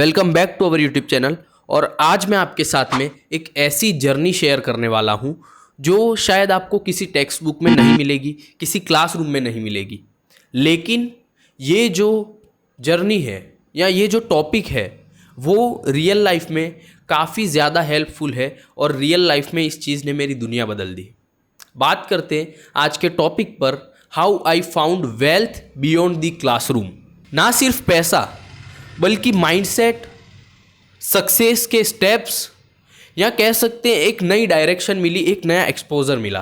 Welcome back to our YouTube channel. और आज मैं आपके साथ में एक ऐसी जर्नी शेयर करने वाला हूं जो शायद आपको किसी टेक्स्ट बुक में नहीं मिलेगी, किसी क्लासरूम में नहीं मिलेगी। लेकिन ये जो जर्नी है या ये जो टॉपिक है वो रियल लाइफ में काफ़ी ज़्यादा हेल्पफुल है और रियल लाइफ में इस चीज़ ने मेरी दुनिया बदल दी। बात करते हैं आज के टॉपिक पर, how I found wealth beyond the classroom. ना सिर्फ पैसा बल्कि माइंडसेट, सक्सेस के स्टेप्स, या कह सकते हैं एक नई डायरेक्शन मिली, एक नया एक्सपोजर मिला।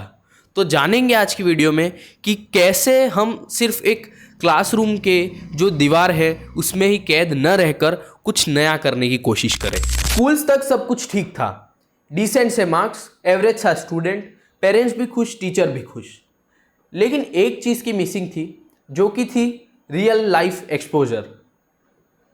तो जानेंगे आज की वीडियो में कि कैसे हम सिर्फ एक क्लासरूम के जो दीवार है उसमें ही कैद न रहकर कुछ नया करने की कोशिश करें। स्कूल्स तक सब कुछ ठीक था, डिसेंट से मार्क्स, एवरेज था स्टूडेंट, पेरेंट्स भी खुश, टीचर भी खुश। लेकिन एक चीज़ की मिसिंग थी, जो कि थी रियल लाइफ एक्सपोजर।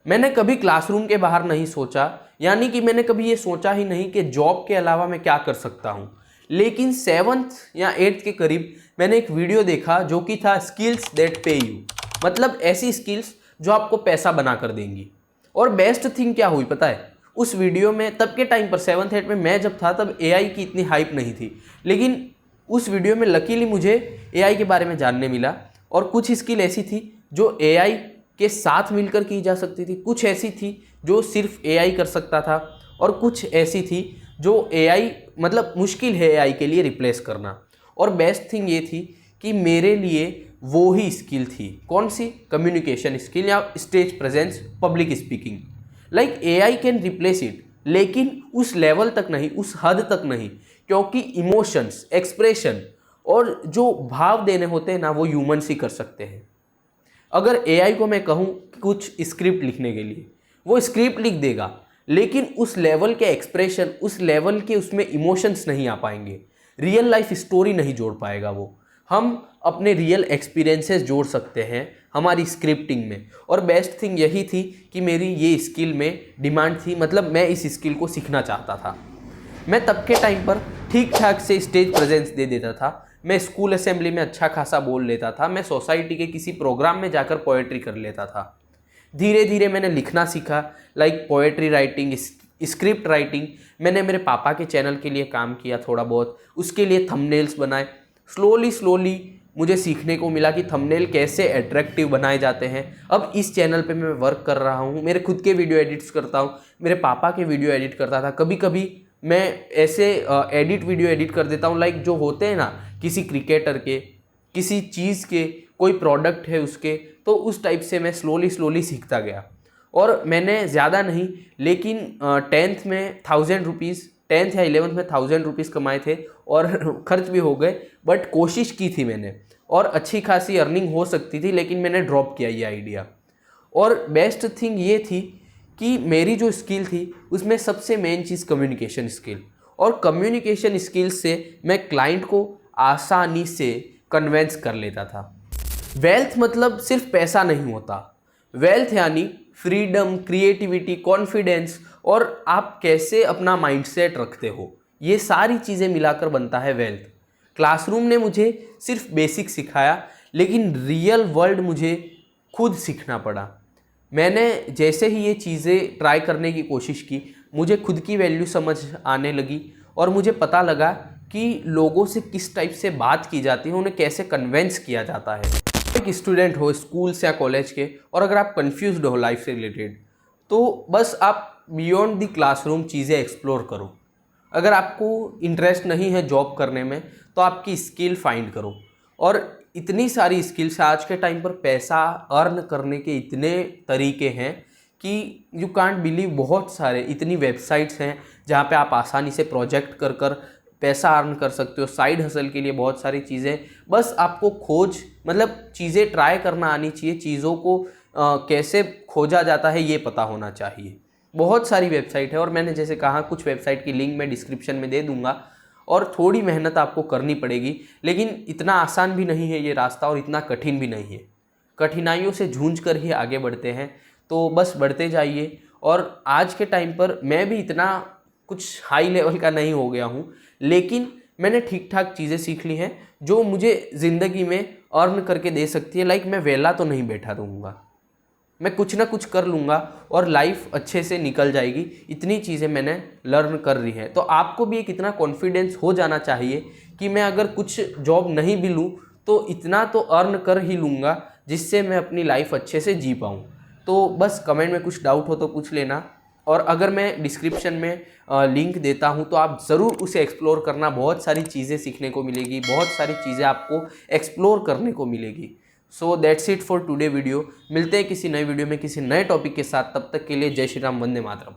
मैंने कभी क्लासरूम के बाहर नहीं सोचा, यानी कि मैंने कभी ये सोचा ही नहीं कि जॉब के अलावा मैं क्या कर सकता हूँ। लेकिन 7th या 8th के करीब मैंने एक वीडियो देखा जो कि था स्किल्स दैट पे यू, मतलब ऐसी स्किल्स जो आपको पैसा बना कर देंगी। और बेस्ट थिंग क्या हुई पता है, उस वीडियो में तब के टाइम पर 7th 8th में मैं जब था तब AI की इतनी हाइप नहीं थी, लेकिन उस वीडियो में लकीली मुझे AI के बारे में जानने मिला। और कुछ स्किल ऐसी थी जो AI के साथ मिलकर की जा सकती थी, कुछ ऐसी थी जो सिर्फ AI कर सकता था, और कुछ ऐसी थी जो AI मतलब मुश्किल है AI के लिए रिप्लेस करना। और बेस्ट थिंग ये थी कि मेरे लिए वो ही स्किल थी। कौन सी? कम्युनिकेशन स्किल या stage presence, public speaking. Like AI can replace it, लेकिन उस लेवल तक नहीं, उस हद तक नहीं, क्योंकि इमोशंस, एक्सप्रेशन और जो भाव देने होते हैं ना, वो ह्यूमन्स ही कर सकते हैं। अगर AI को मैं कहूँ कुछ स्क्रिप्ट लिखने के लिए, वो स्क्रिप्ट लिख देगा, लेकिन उस लेवल के एक्सप्रेशन, उस लेवल के उसमें इमोशंस नहीं आ पाएंगे, रियल लाइफ स्टोरी नहीं जोड़ पाएगा वो। हम अपने रियल एक्सपीरियंसेस जोड़ सकते हैं हमारी स्क्रिप्टिंग में। और बेस्ट थिंग यही थी कि मेरी ये स्किल में डिमांड थी, मतलब मैं इस स्किल को सीखना चाहता था। मैं तब के टाइम पर ठीक ठाक से स्टेज प्रेजेंस दे देता था, मैं स्कूल असेंबली में अच्छा खासा बोल लेता था, मैं सोसाइटी के किसी प्रोग्राम में जाकर पोएट्री कर लेता था। धीरे धीरे मैंने लिखना सीखा, like poetry writing, script writing. मैंने मेरे पापा के चैनल के लिए काम किया थोड़ा बहुत, उसके लिए थंबनेल्स बनाए। स्लोली मुझे सीखने को मिला कि थंबनेल कैसे अट्रैक्टिव बनाए जाते हैं। अब इस चैनल पे मैं वर्क कर रहा हूँ, मेरे खुद के वीडियो एडिट्स करता हूँ, मेरे पापा के वीडियो एडिट करता था। कभी कभी मैं ऐसे वीडियो एडिट कर देता हूँ, लाइक जो होते हैं ना, किसी क्रिकेटर के, किसी चीज़ के, कोई प्रोडक्ट है उसके, तो उस टाइप से मैं स्लोली सीखता गया। और मैंने ज़्यादा नहीं, लेकिन 10th में 1000 रुपीज़, 10th या 11th में 1000 रुपीज़ कमाए थे, और खर्च भी हो गए, बट कोशिश की थी मैंने, और अच्छी खासी अर्निंग हो सकती थी, लेकिन मैंने ड्रॉप किया ये आइडिया। और बेस्ट थिंग ये थी कि मेरी जो स्किल थी उसमें सबसे मेन चीज़ कम्युनिकेशन स्किल, और कम्युनिकेशन स्किल से मैं क्लाइंट को आसानी से कन्वेंस कर लेता था। वेल्थ मतलब सिर्फ पैसा नहीं होता, वेल्थ यानी फ्रीडम, क्रिएटिविटी, कॉन्फिडेंस, और आप कैसे अपना माइंडसेट रखते हो, ये सारी चीज़ें मिलाकर बनता है वेल्थ। क्लासरूम ने मुझे सिर्फ बेसिक सिखाया, लेकिन रियल वर्ल्ड मुझे खुद सीखना पड़ा। मैंने जैसे ही ये चीज़ें ट्राई करने की कोशिश की, मुझे खुद की वैल्यू समझ आने लगी, और मुझे पता लगा कि लोगों से किस टाइप से बात की जाती है, उन्हें कैसे कन्वेंस किया जाता है। एक स्टूडेंट हो स्कूल्स या कॉलेज के, और अगर आप कंफ्यूज्ड हो लाइफ से रिलेटेड, तो बस आप बियॉन्ड द क्लासरूम चीज़ें एक्सप्लोर करो। अगर आपको इंटरेस्ट नहीं है जॉब करने में, तो आपकी स्किल फाइंड करो। और इतनी सारी स्किल्स, आज के टाइम पर पैसा अर्न करने के इतने तरीके हैं कि यू कांट बिलीव। बहुत सारे, इतनी वेबसाइट्स हैं जहाँ पे आप आसानी से प्रोजेक्ट कर कर पैसा अर्न कर सकते हो। साइड हसल के लिए बहुत सारी चीज़ें, बस आपको खोज, मतलब चीज़ें ट्राई करना आनी चाहिए, चीज़ों को कैसे खोजा जाता है ये पता होना चाहिए। बहुत सारी वेबसाइट है, और मैंने जैसे कहा कुछ वेबसाइट की लिंक मैं डिस्क्रिप्शन में दे दूंगा। और थोड़ी मेहनत आपको करनी पड़ेगी, लेकिन इतना आसान भी नहीं है ये रास्ता, और इतना कठिन भी नहीं है। कठिनाइयों से जूझ कर ही आगे बढ़ते हैं, तो बस बढ़ते जाइए। और आज के टाइम पर मैं भी इतना कुछ हाई लेवल का नहीं हो गया हूँ, लेकिन मैंने ठीक ठाक चीज़ें सीख ली हैं जो मुझे ज़िंदगी में अर्न करके दे सकती है। लाइक मैं वेला तो नहीं बैठा रहूँगा। मैं कुछ ना कुछ कर लूँगा और लाइफ अच्छे से निकल जाएगी। इतनी चीज़ें मैंने लर्न कर ली हैं। तो आपको भी एक इतना कॉन्फिडेंस हो जाना चाहिए कि मैं अगर कुछ जॉब नहीं भी लूँ तो इतना तो अर्न कर ही लूँगा जिससे मैं अपनी लाइफ अच्छे से जी पाऊँ। तो बस कमेंट में कुछ डाउट हो तो पूछ लेना, और अगर मैं डिस्क्रिप्शन में लिंक देता हूँ तो आप ज़रूर उसे एक्सप्लोर करना। बहुत सारी चीज़ें सीखने को मिलेगी, बहुत सारी चीज़ें आपको एक्सप्लोर करने को मिलेगी। So that's it for today video. मिलते हैं किसी नए वीडियो में किसी नए टॉपिक के साथ। तब तक के लिए जय श्री राम, वंदे मातरम।